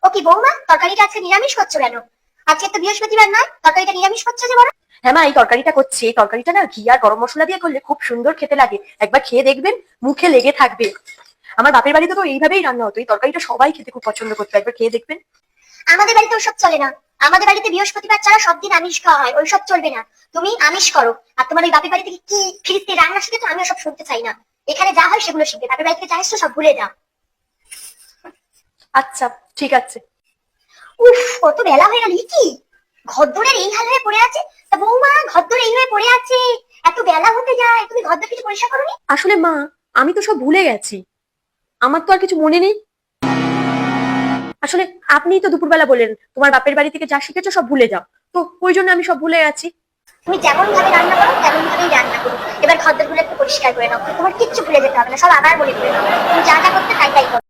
ও কি বৌমা, তরকারিটা আজকে নিরামিষ করছো কেন? আজকে তো বৃহস্পতিবার নয়, তরকারিটা নিরামিষ করছো যে বড়? হ্যাঁ মা, এই তরকারিটা করছি। এই তরকারিটা না ঘি আর গরম মশলা দিয়ে করলে খুব সুন্দর খেতে লাগে। একবার খেয়ে দেখবেন, মুখে লেগে থাকবে। আমার বাপের বাড়িতে তো এইভাবেই রান্না হতো। এই তরকারিটা সবাই খেতে খুব পছন্দ করতো, একবার খেয়ে দেখবেন। আমাদের বাড়িতে ওসব চলে না। আমাদের বাড়িতে বৃহস্পতিবার ছাড়া সব দিন আমিষ খাওয়া হয়, ওইসব চলবে না। তুমি আমিষ করো, আর তোমার ওই বাপের বাড়ি থেকে কি ফিরিস্তি রান্না শিখেছো আমি ওসব শুনতে চাই না। এখানে যা হয় সেগুলো শিখবে, বাপের বাড়ি থেকে যা এসছো সব ভুলে যাও। আচ্ছা, ঠিক আছে। উফ, কত বেলা হয়ে গেল, কি ঘরদোরের এই হাল হয়ে পড়ে আছে। তা বৌমা, ঘরদোর এই হয়ে পড়ে আছে, এত বেলা হতে যায়, তুমি ঘরদোর কিছু পরিষ্কার করোনি? আসলে মা, আমি তো সব ভুলে গেছি। আমার তো আর কিছু মনে নেই। আসলে আপনিই তো দুপুরবেলা বললেন তোমার বাপের বাড়ি থেকে যা শিখেছো সব ভুলে যাও। তো ওই জন্য আমি সব ভুলে গেছি। তুমি যেমন ভাবে রান্না করো তেমন ভাবেই রান্না করো। এবার ঘরদোর গুলো একটু পরিষ্কার করে নাও, তোমার কিচ্ছু ভুলে যেতে হবে না, সব আবার মনে করে নাও। তুমি যা যা করতে তাই তাই করো।